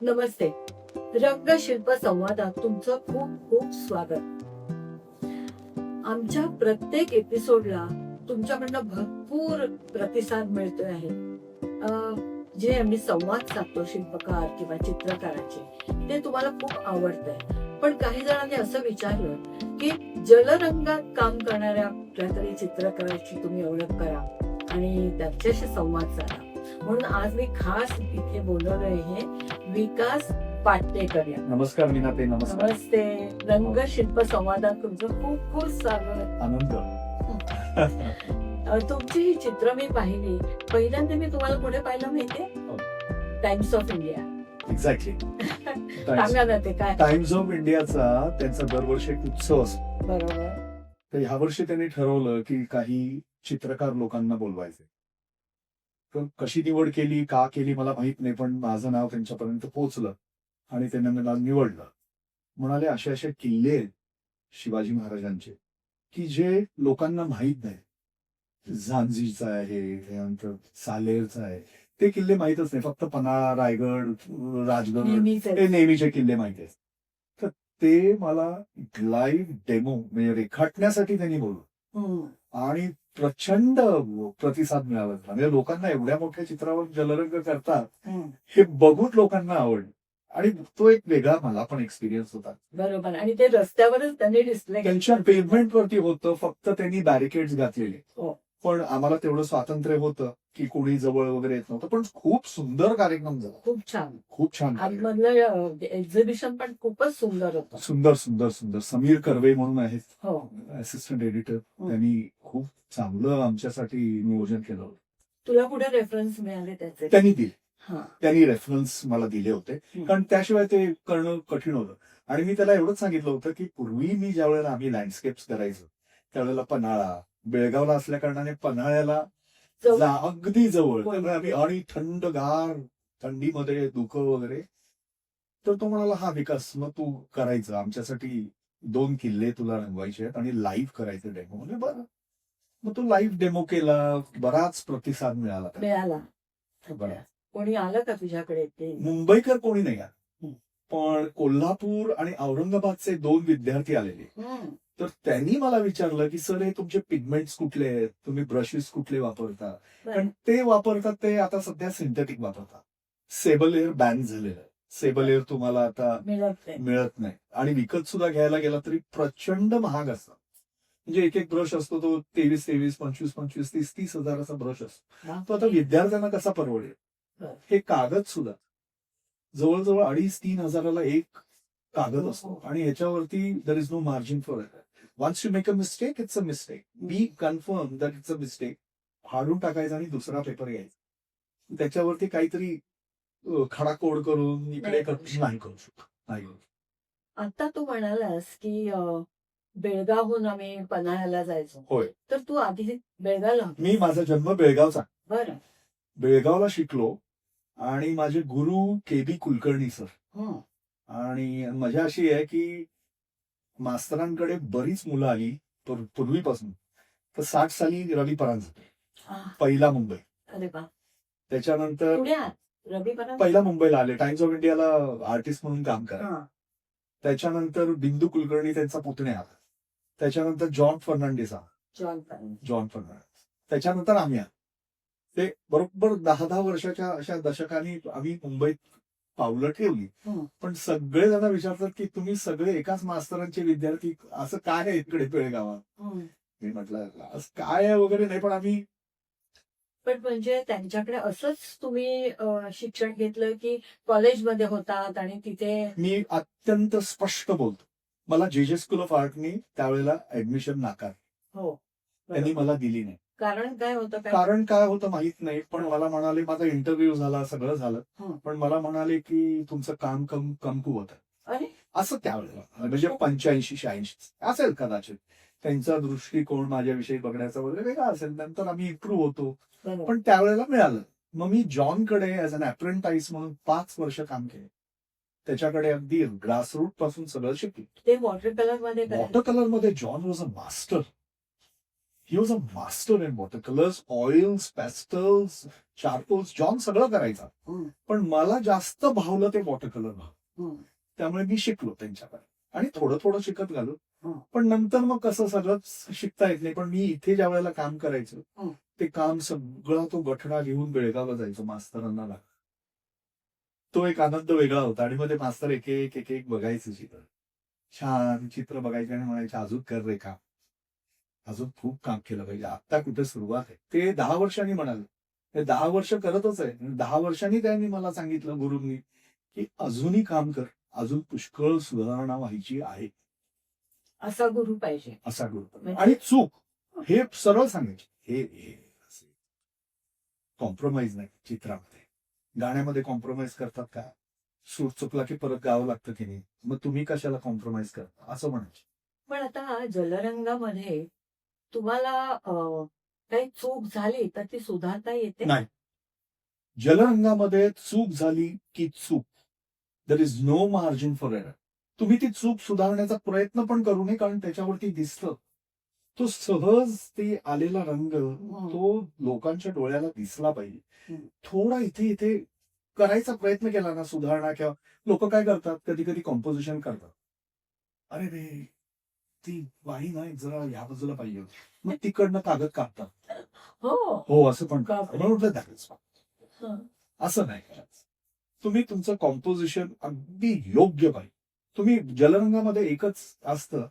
नमस्ते. रंगशिल्प संवादात तुमचं खूप खूप स्वागत. आमच्या प्रत्येक एपिसोडला तुमच्याकडनं भरपूर प्रतिसाद मिळतोय आहे. जे आम्ही संवाद साधतो शिल्पकार किंवा चित्रकाराचे, ते तुम्हाला खूप आवडतंय. पण काही जणांनी असं विचारलं की जलरंगात काम करणाऱ्या कुठल्यातरी चित्रकाराची तुम्ही ओळख करा आणि त्यांच्याशी संवाद साधा. म्हणून आज मी खास इथे बोलवलंय हे विकास पाटेकर या. नमस्कार मीनाताई. नमस्कार. नमस्ते. रंगशिल्प संवादात तुमचं खूप खूप स्वागत. आनंद. तुमची ही चित्र मी पाहिली. पहिल्यांदा मी तुम्हाला कुठे पाहिलं माहितीये? Times of India. एक्झॅक्टली. सांगा ना ते काय. टाइम्स ऑफ इंडियाचा त्यांचा दरवर्षी एक उत्सव असतो. बरोबर. तर ह्या वर्षी त्यांनी ठरवलं की काही चित्रकार लोकांना बोलवायचे. तर कशी निवड केली, का केली मला माहित नाही, पण माझं नाव त्यांच्यापर्यंत पोहोचलं आणि त्यांनी मला निवडलं. म्हणाले असे असे किल्ले आहेत शिवाजी महाराजांचे की जे लोकांना माहित नाही. झांसीचा आहे, त्यानंतर सालेरचा आहे, ते किल्ले माहितच नाही. फक्त पन्हाळा, रायगड, राजगड नेहमीच हे नेहमीचे किल्ले माहिती आहेत. तर ते मला लाईव्ह डेमो म्हणजे रेखाटण्यासाठी त्यांनी बोलवलं आणि प्रचंड प्रतिसाद मिळाला. म्हणजे लोकांना एवढ्या मोठ्या चित्रावर जलरंग करतात हे बघून लोकांना आवडलं आणि तो एक वेगळा मला पण एक्सपिरियन्स होता. बरोबर. आणि ते रस्त्यावरच त्यांनी डिस्प्ले त्यांच्या पेव्हमेंट वरती होतं, फक्त त्यांनी बॅरिकेड्स घातलेले. हो. पण आम्हाला तेवढं स्वातंत्र्य होतं की कोणी जवळ वगैरे येत नव्हतं. पण खूप सुंदर कार्यक्रम झाला. खूप छान. खूप छान कार्यक्रम. आतमधलं एक्झिबिशन पण खूपच सुंदर होतं. सुंदर सुंदर सुंदर. समीर कर्वे म्हणून आहेत हो. Assistant editor. त्यांनी खूप चांगलं आमच्यासाठी नियोजन केलं होतं. तुला कुठे रेफरन्स मिळाले त्याचे? त्यांनी दिले. हा. त्यांनी रेफरन्स मला दिले होते, कारण त्याशिवाय ते करणं कठीण होतं. आणि मी त्याला एवढंच सांगितलं होतं की पूर्वी मी ज्या वेळेला आम्ही लँडस्केप्स करायचो त्यावेळेला पन्हाळा बेळगावला असल्या कारणाने पन्हाळ्याला अगदी जवळ, त्यामुळे आम्ही आणि थंडगार थंडीमध्ये धुकं वगैरे. तर तो म्हणाला हा विकास मग तू करायचं आमच्यासाठी 2 किल्ले तुला रंगवायचे आहेत आणि लाईव्ह करायचं डेमो. म्हणजे बरं. मग तो लाईव्ह डेमो केला. बराच प्रतिसाद मिळाला. बरं. कोणी आलं का तुझ्याकडे ते? मुंबईकर कोणी नाही आला, पण कोल्हापूर आणि औरंगाबादचे 2 विद्यार्थी आलेले. तर त्यांनी मला विचारलं की सर हे तुमचे पिगमेंट्स कुठले आहेत, तुम्ही ब्रशेस कुठले वापरता. कारण ते वापरतात ते आता सध्या सिंथेटिक वापरतात. सेबल एअर बॅन झालेलं आहे. सेबल एअर तुम्हाला आता मिळत नाही आणि विकत सुद्धा घ्यायला गेला तरी प्रचंड महाग असतात. म्हणजे एक एक ब्रश असतो तो 23, 25, 30 हजाराचा ब्रश असतो. तो आता विद्यार्थ्यांना कसा परवडेल. हे कागद सुद्धा जवळजवळ 2,5-3 हजाराला एक कागद असतो आणि ह्याच्यावरती there is no margin for it. Once you make a mistake it's a mistake. Be confirm that it's a mistake. फाडून टाकायचा आणि दुसरा पेपर घ्यायचा. त्याच्यावरती काहीतरी खडा कोड करून इकडे नाही करू शकतो. नाही. आता तू म्हणालास की बेळगावहून आम्ही पन्हाळ्याला जायचो. होय. तर तू आधी बेळगावला होता? मी माझा जन्म बेळगावचा. बरं. बेळगावला शिकलो आणि माझे गुरु के.बी. कुलकर्णी सर. आणि मजा अशी आहे की मास्तरांकडे बरीच मुलं आली पूर्वीपासून. तर 60 साली रवी परांजपे पहिला मुंबई. अरे वा. त्याच्यानंतर रवी परांजपे पहिला मुंबईला आले. टाइम्स ऑफ इंडियाला आर्टिस्ट म्हणून काम करा. त्याच्यानंतर बिंदू कुलकर्णी त्यांचा पुतण्या आला. त्याच्यानंतर जॉन फर्नांडिस आला. जॉन फर्नांडिस. त्याच्यानंतर आम्ही आलो. ते बरोबर 10-10 वर्षाच्या अशा दशकांनी आम्ही मुंबईत पावलं ठेवली. पण सगळे जण विचारतात की तुम्ही सगळे एकाच मास्तरांचे विद्यार्थी, असं काय आहे इकडे बेळगावात. मी म्हटलं काय आहे वगैरे नाही, पण आम्ही. पण म्हणजे त्यांच्याकडे असंच तुम्ही शिक्षण घेतलं की कॉलेजमध्ये होतात आणि तिथे? मी अत्यंत स्पष्ट बोलतो. मला जे स्कूल ऑफ आर्टनी त्यावेळेला ऍडमिशन नाकार. हो. त्यांनी मला दिली नाही. कारण काय होतं? कारण काय होतं माहित नाही, पण मला म्हणाले माझा इंटरव्ह्यू झाला, सगळं झालं, पण मला म्हणाले की तुमचं काम कमकुवत आहे. असं त्यावेळेला म्हणजे 85-86 असेल कदाचित. त्यांचा दृष्टिकोन माझ्याविषयी बघण्याचा वगैरे वेगळा असेल. नंतर आम्ही इम्प्रूव्ह होतो, पण त्यावेळेला मिळालं. मग मी जॉनकडे ऍज अन अप्रेंटाईज म्हणून 5 वर्ष काम केले. त्याच्याकडे अगदी ग्रासरूट पासून सगळं शिकलो. ते वॉटर कलर मध्ये John was a master. He was a master in water colours, oils, pastels, charcoals. John सगळं करायचा, पण मला जास्त भावलं ते वॉटर कलर. त्यामुळे मी शिकलो त्यांच्याकडे आणि थोडं थोडं शिकत घालो. पण नंतर मग कसं सगळंच शिकता येत नाही. पण मी इथे ज्या वेळेला काम करायचो, ते काम सगळं तो गठडा घेऊन बेळगावला जायचो मास्तरांना लाग. तो एक आनंद वेगळा होता. आणि मग ते मास्तर एक एक एक एक बघायचे चित्र, छान चित्र बघायचे आणि म्हणायचे अजून कर रे काम, अजून खूप काम केलं पाहिजे, आता कुठे सुरुवात आहे. ते 10 वर्षांनी म्हणाले, ते 10 वर्ष करतच आहे. 10 वर्षांनी त्यांनी मला सांगितलं गुरूंनी की अजूनही काम कर, अजून पुष्कळ सुधारणा व्हायची आहे. असा गुरु पाहिजे. असा गुरु. म्हणजे- आणि चूक हे सरळ सांगायचे, हे कॉम्प्रोमाइज नाही चित्रामध्ये. गाण्यामध्ये कॉम्प्रोमाइज करतात का? सूर चुकला की परत गावं लागतं की नाही, मग तुम्ही कशाला कॉम्प्रोमाइज करता, असं म्हणायचे. पण आता जलरंगामध्ये तुम्हाला काही चूक झाली तर ती सुधारता येते? नाही, जलरंगामध्ये चूक झाली की चूक, there is no margin for error. तुम्ही ती चूक सुधारण्याचा प्रयत्न पण करू नये, कारण त्याच्यावरती दिसतं तो सहज ते आलेला रंग, तो लोकांच्या डोळ्याला दिसला पाहिजे. थोडा इथे इथे करायचा प्रयत्न केला ना सुधारणा, किंवा लोक काय करतात कधी कधी कॉम्पोजिशन करतात, अरे रे ती बाई नाही जरा ह्या बाजूला पाहिजे होती, मग तिकडनं कागद कापतात. हो असं पण बापरे. म्हणून म्हटलं that is fine. हं. असं नाही करायचं. तुम्ही तुमचं कॉम्पोजिशन अगदी योग्य पाहिजे. तुम्ही जलरंगामध्ये एकच असतं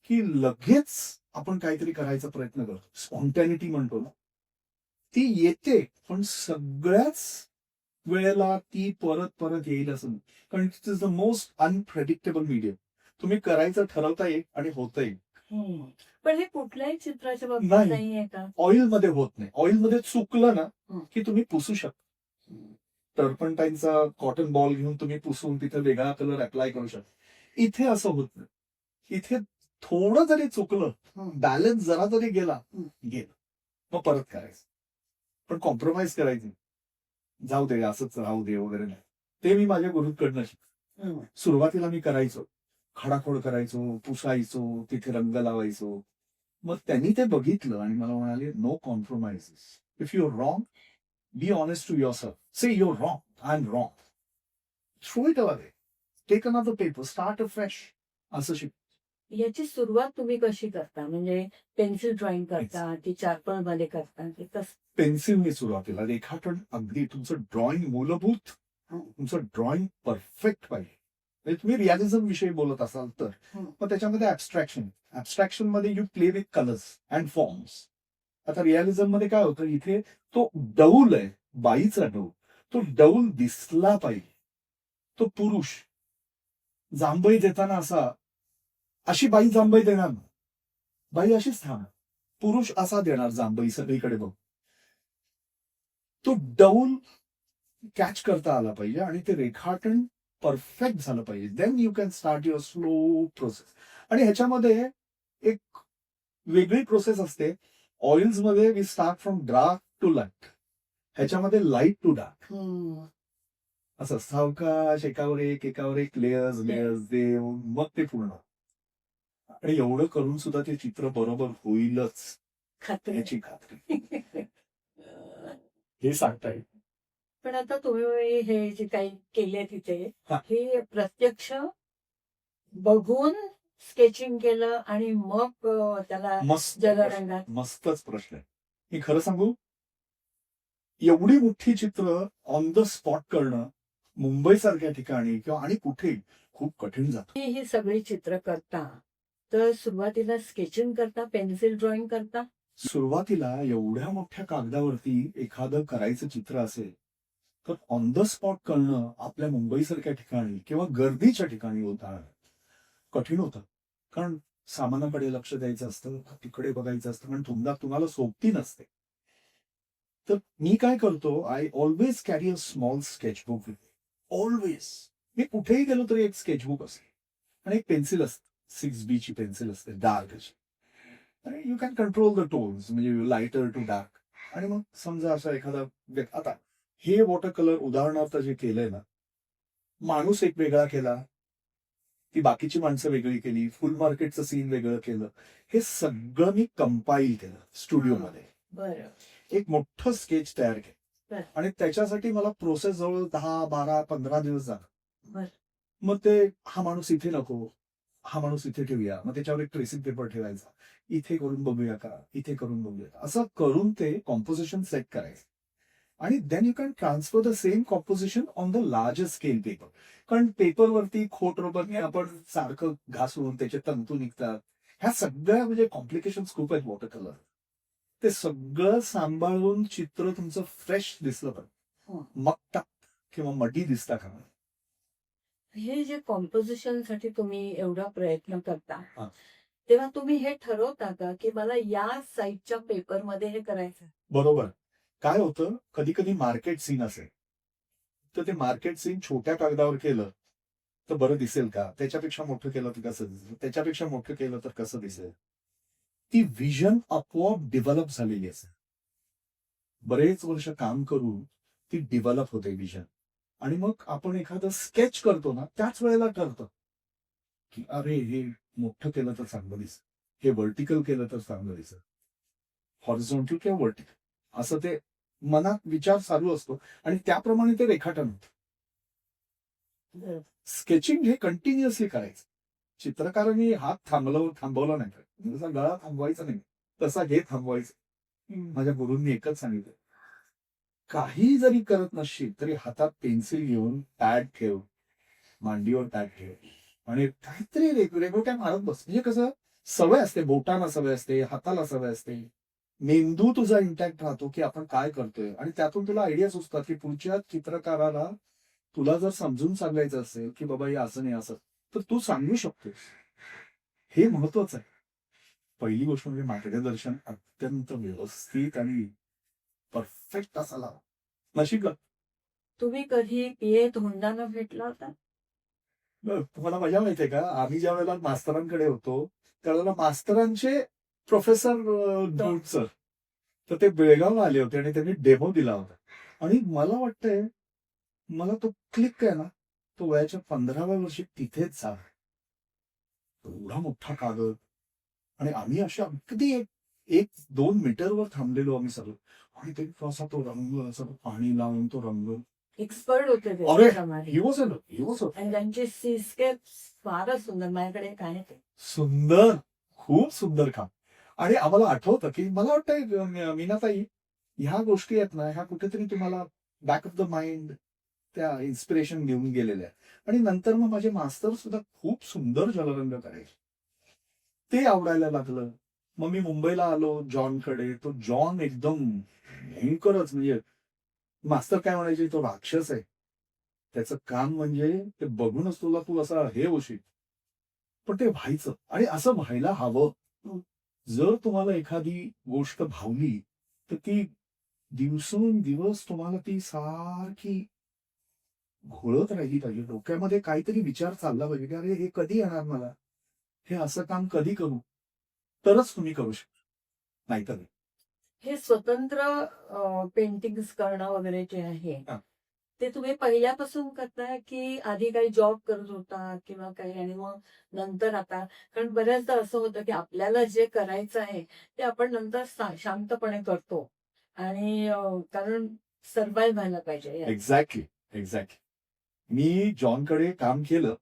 की लगेच आपण काहीतरी करायचा प्रयत्न करतो, स्पॉन्टॅनिटी म्हणतो ना, ती येते, पण सगळ्याच वेळेला ती परत परत येईल असं नाही. कारण it is the most unpredictable medium. तुम्ही करायचं ठरवता येईल आणि होतं येईल. पण हे कुठल्याही चित्राच्या बाबतीत नाही. नाहीये का? ऑइलमध्ये होत नाही. ऑइलमध्ये चुकलं ना हं. की तुम्ही पुसू शकता. टर्पंटाईनचा कॉटन बॉल घेऊन तुम्ही पुसून तिथे वेगळा कलर अप्लाय करू शकता. इथे असं होत नाही. इथे थोडं जरी चुकलं, बॅलन्स जरा जरी गेला, गेलं, मग परत करायचं. पण कॉम्प्रोमाइज करायचं, जाऊ दे असंच राहू दे वगैरे नाही. ते मी माझ्या गुरूंकडनं शिकलो. सुरुवातीला मी करायचो, खडाखोड करायचो, पुसायचो, तिथे रंग लावायचो. मग त्यांनी ते बघितलं आणि मला म्हणाले, no compromises. If you are wrong, be honest to yourself. Say you are wrong, I am wrong. Throw it away. Take another paper, start a fresh. असं शिक. याची सुरुवात तुम्ही कशी करता? म्हणजे पेन्सिल ड्रॉइंग करता की चारकोल मध्ये करता की कसं? पेन्सिलने सुरुवातीला रेखाटन, अगदी तुमचं ड्रॉइंग मूलभूत, तुमचं ड्रॉइंग परफेक्ट पाहिजे. म्हणजे तुम्ही रिअलिझम विषयी बोलत असाल तर मग त्याच्यामध्ये ऍबस्ट्रॅक्शन मध्ये you play with colours and forms. आता रिअलिझम मध्ये काय होतं, इथे तो डौल आहे, बाईचा डौल, तो डौल दिसला पाहिजे. तो पुरुष जांभई देताना अशी बाई जांभई देणार ना, बाई अशीच थांबणार. पुरुष असा देणार जांभई सगळीकडे बघ. तो डौल कॅच करता आला पाहिजे आणि ते रेखाटन परफेक्ट झालं पाहिजे. Then you can start your slow process. आणि ह्याच्यामध्ये एक वेगळी प्रोसेस असते. ऑइल्स मध्ये we start from dark to light, ह्याच्यामध्ये लाईट टू डार्क, असं सावकाश एकावर एक लेयर्स देऊन मग ते पूर्ण. आणि एवढं करून सुद्धा ते चित्र बरोबर होईलच खात्री. याची खात्री हे सांगता येईल. पण आता तुम्ही हे जे काही केले तिथे, हा. हे प्रत्यक्ष बघून स्केचिंग केलं आणि मग त्याला मस्त जलरंगात. मस्तच प्रश्न आहे. मी खरं सांगू, एवढी मोठी चित्र ऑन द स्पॉट करणं मुंबई सारख्या ठिकाणी किंवा आणि कुठे खूप कठीण जातं. ही सगळी चित्र करता तर सुरुवातीला स्केचिंग करता, पेन्सिल ड्रॉइंग करता? सुरुवातीला एवढ्या मोठ्या कागदावरती एखादं करायचं चित्र असेल तर ऑन द स्पॉट करणं आपल्या मुंबईसारख्या ठिकाणी किंवा गर्दीच्या ठिकाणी होता कठीण होतं. कारण सामानाकडे लक्ष द्यायचं असतं, तिकडे बघायचं असतं, कारण तुम्हाला सोबती नसते. तर मी काय करतो, I always carry a small sketchbook with. Always. मी कुठेही गेलो तरी एक स्केचबुक असते आणि एक पेन्सिल असते. 6B ची पेन्सिल असते, डार्क अशी. आणि you can control the tones, म्हणजे लाइटर टू डार्क. आणि मग समजा असा एखादा आता हे वॉटर कलर उदाहरणार्थ जे केलंय ना, माणूस एक वेगळा केला, ती बाकीची माणसं वेगळी केली, फुल मार्केटचं सीन वेगळं केलं. हे सगळं मी कंपाईल केलं स्टुडिओमध्ये. बरं. एक मोठं स्केच तयार बर. केलं आणि त्याच्यासाठी मला प्रोसेस जवळ 10, 12, 15 दिवस झाला. बर. मग ते हा माणूस इथे नको, हा माणूस इथे ठेवूया, मग त्याच्यावर एक ट्रेसिंग पेपर ठेवायचा, इथे करून बघूया का, इथे करून बघूया का, असं करून ते कॉम्पोजिशन सेट करायचं. आणि then you can transfer the same composition on the larger scale paper. कारण पेपरवरती खोट रबरने आपण सारखं घासून त्याचे तंतू निघतात. ह्या सगळ्या म्हणजे कॉम्प्लिकेशन्स खूप आहेत वॉटर कलर. ते सगळं सांभाळून चित्र तुमचं फ्रेश दिसलं पाहिजे. मग किंवा मडी दिसता का. हे जे कॉम्पोजिशन साठी तुम्ही एवढा प्रयत्न करता, हा. तेव्हा तुम्ही हे ठरवता का की मला या साईजच्या पेपरमध्ये हे करायचं? बरोबर. काय होतं, कधी कधी मार्केट सीन असेल तर ते मार्केट सीन छोट्या कागदावर केलं तर बरं दिसेल का, त्याच्यापेक्षा मोठं केलं तर कसं दिसेल, त्याच्यापेक्षा मोठं केलं तर कसं दिसेल. ती विजन आपोआप डेव्हलप झालेली असेल. बरेच वर्ष काम करून ती डेव्हलप होते विजन. आणि मग आपण एखादं स्केच करतो ना, त्याच वेळेला ठरतं की अरे हे मोठं केलं तर चांगलं दिसेल, हे व्हर्टिकल केलं तर चांगलं दिसेल, हॉरिझॉन्टल किंवा व्हर्टिकल, असं ते मनात विचार चालू असतो आणि त्याप्रमाणे ते रेखाटन होतं. स्केचिंग हे कंटिन्युअसली करायचं. चित्रकारांनी हात थांबवला नाही पाहिजे. जसा गळा थांबवायचा नाही तसा हे थांबवायचं. माझ्या गुरूंनी एकच सांगितलं, काही जरी करत नसशील तरी हातात पेन्सिल घेऊन पॅड ठेव, मांडीवर पॅड ठेव आणि काहीतरी रेघोट्या मारत बस. म्हणजे कसं, सवय असते, बोटांना सवय असते, हाताला सवय असते, मेंदू तुझा इंटॅक्ट राहतो की आपण काय करतोय आणि त्यातून तुला आयडिया सुचतात की पुढच्या चित्रकाराला तुला जर समजून सांगायचं असेल की बाबा हे असं नाही असं, तर तू सांगू शकतोस. हे महत्वाचं आहे. पहिली गोष्ट म्हणजे मार्गदर्शन अत्यंत व्यवस्थित आणि परफेक्ट असायला. नशीब तुम्ही कधी पीए धोंडांना भेटला होता? तुम्हाला मजा माहितीये का, आम्ही ज्या वेळेला मास्तरांकडे होतो त्यावेळेला मास्तरांचे प्रोफेसर धोंड सर, तर ते बेळगावला आले होते आणि त्यांनी डेमो दिला होता आणि मला वाटतंय मला तो क्लिक आहे ना, तो वयाच्या 15व्या वर्षी तिथेच झाला. एवढा मोठा कागद आणि आम्ही अशा अगदी 1-2 मीटरवर थांबलेलो आम्ही सगळं. आणि ते असा तो रंग, असं पाणी लावून तो रंग. एक्सपर्ट होते ते अरे त्याच्यामध्ये. ही वॉज आणि त्यांचे सीस्केप फारच सुंदर. माझ्याकडे एक आहे ते. सुंदर, खूप सुंदर काम. आणि आम्हाला आठवतं की मला वाटतंय मीनाताई, ह्या गोष्टी आहेत ना, ह्या कुठेतरी तुम्हाला बॅक ऑफ द माइंड त्या इन्स्पिरेशन घेऊन गेलेल्या आहेत. आणि नंतर मग माझे मास्तर सुद्धा खूप सुंदर जलरंग करायचे. ते आवडायला लागलं. मग मी मुंबईला आलो जॉनकडे. तो जॉन एकदम भयंकरच, म्हणजे मास्तर काय म्हणायचे, तो राक्षस आहे. त्याचं काम म्हणजे ते बघूनच तू असा हे होशील. पण ते व्हायचं आणि असं व्हायला हवं. जर तुम्हाला एखादी गोष्ट भावली तर ती दिवसेंदिवस तुम्हाला ती सारखी घोळत राहिली पाहिजे. डोक्यामध्ये काहीतरी विचार चालला पाहिजे की अरे हे कधी येणार मला, हे असं काम कधी करू, तरच तुम्ही करू शकता, नाहीतर नाही. हे स्वतंत्र पेंटिंग्स करणं वगैरे जे आहे, हा. ते तुम्ही पहिल्यापासून करताय की आधी काही जॉब करत होता किंवा काही आणि मग नंतर आता? कारण बऱ्याचदा असं होतं की आपल्याला जे करायचं आहे ते आपण नंतर शांतपणे करतो आणि कारण सर्व्हाइव्ह व्हायला पाहिजे यात. एक्झॅक्टली. मी जॉनकडे काम केलं.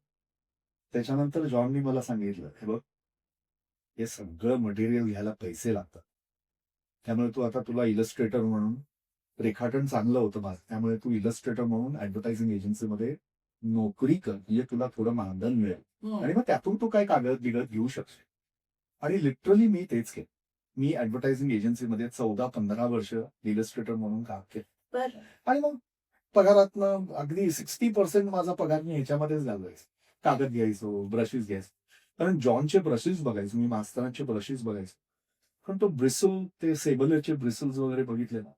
त्याच्यानंतर जॉननी मला सांगितलं, हे बघ, हे सगळं मटेरियल घ्यायला पैसे लागतात. त्यामुळे तू आता तुला इलस्ट्रेटर म्हणून, रेखाटन चांगलं होतं माझं, त्यामुळे तू इलस्ट्रेटर म्हणून ऍडव्हर्टायझिंग एजन्सीमध्ये नोकरी कर, म्हणजे तुला थोडं मानधन मिळेल आणि मग त्यातून तू काय कागद बिगद घेऊ शकशील. आणि लिटरली मी तेच केलं. मी ऍडव्हर्टायझिंग एजन्सीमध्ये 14-15 वर्ष इलस्ट्रेटर म्हणून काम केलं. बरं. आणि मग पगारातनं अगदी 60% माझा पगार मी ह्याच्यामध्येच घालवायचो. कागद घ्यायचो, ब्रशेस घ्यायचो. कारण जॉनचे ब्रशेस बघायचो मी, मास्तरांचे ब्रशेस बघायचो. पण तो ब्रिसल, ते सेबलरचे ब्रिसल्स वगैरे बघितले ना,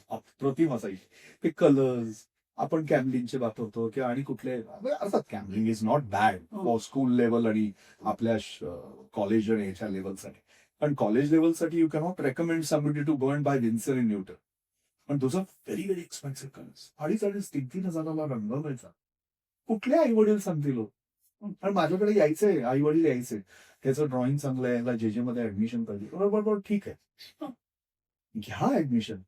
अप्रतिम असायचे. ते कलर्स आपण कॅमलिनचे वापरतो किंवा आणि कुठले अर्थात Camlin is not bad school level आणि आपल्या कॉलेज आणि ह्याच्या लेवलसाठी. पण कॉलेज लेवलसाठी you cannot recommend somebody to go and buy Winsor and Newton. पण तुझं व्हेरी व्हेरी एक्सपेन्सिव्ह कलर्स. 2,500-3,000 रंग मिळतात. कुठले आई वडील सांगतील हो? आणि माझ्याकडे यायचंय, आई वडील यायचे, त्याचं ड्रॉइंग चांगलं आहे, याला जे मध्ये ऍडमिशन पाहिजे. बरोबर, ठीक आहे, घ्या ऍडमिशन.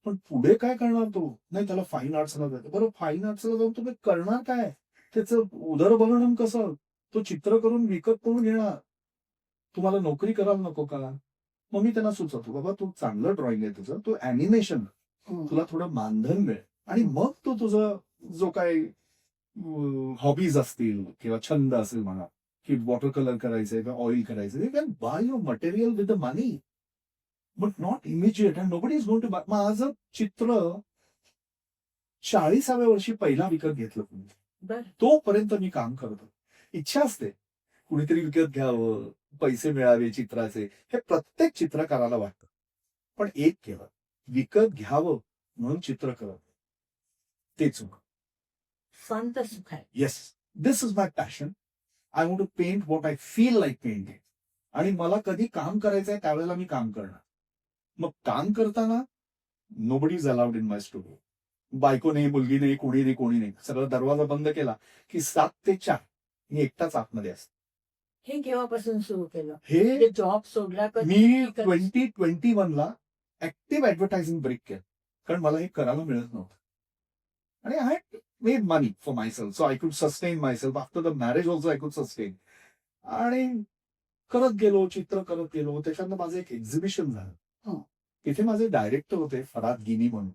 पण पुढे काय करणार तो? नाही, त्याला फाईन आर्ट्सला जायचं. बरं, फाईन आर्ट्सला जाऊन तुम्ही करणार काय? त्याचं उदरभरण कसं? तो चित्र करून विकत करून घेणार. तुम्हाला नोकरी करायला नको का? मग मी त्यांना सुचवतो, बाबा तू चांगलं ड्रॉइंग आहे तुझं, तू अॅनिमेशन, तुला थोडं मानधन मिळेल आणि मग तो तुझा जो काही हॉबीज असतील किंवा छंद असेल म्हणा, की वॉटर कलर करायचंय किंवा ऑइल करायचं, you can buy your material with the money, but not immediate and nobody is going to buy. माझं चित्र 40व्या वर्षी पहिला विकत घेतलं तुम्ही, बर. तोपर्यंत मी काम करतो. इच्छा असते कुणीतरी विकत घ्यावं, पैसे मिळावे चित्राचे, हे प्रत्येक चित्रकाराला वाटतं. पण एक केलं, विकत घ्यावं म्हणून चित्र करत, ते चूक. शांत सुख आहे. Yes, this is my passion. I want to paint what I feel like painting. आणि मला कधी काम करायचंय त्यावेळेला मी काम करणार. मग काम करताना nobody is allowed in my studio. बायको नाही, मुलगी नाही, कोणी नाही, कोणी नाही. सगळं दरवाजा बंद केला की 7 ते 4 मी एकटाच आतमध्ये असतो. हे केव्हापासून सुरू केलं? हे जॉब सोडला का? मी 2021ला ऍक्टिव्ह ऍडव्हर्टायझिंग ब्रेक केलं, कारण मला हे करायला मिळत नव्हतं. आणि I had made money for myself, so I could sustain myself. After the marriage also I could sustain. आणि करत गेलो, चित्र करत गेलो. त्याच्यानंतर माझं एक एक्झिबिशन झालं. तिथे माझे डायरेक्टर होते फराद गिनी म्हणून.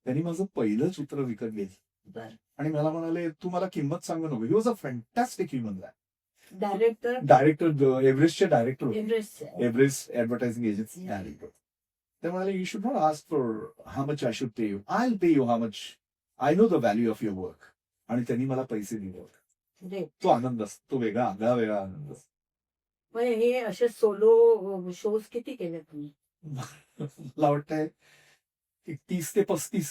त्यांनी माझं पहिलं चित्र विकत घेतलं आणि मला म्हणाले, तू मला किंमत सांगू नको. He was a fantastic human guy. Director एव्हरेस्टचे डायरेक्टर होते, एव्हरेस्ट ऍडव्हर्टायझिंग एजन्सी डायरेक्टर. ते म्हणाले, you should not ask for how much I should pay you, I will pay you how much I know the value of your work. आणि त्यांनी मला पैसे दिले होते. तो आनंद असतो, तो वेगळा वेगळा आनंद असतो. हे असे सोलो शोज किती केले तुम्ही? मला वाटतंय 30 ते 35.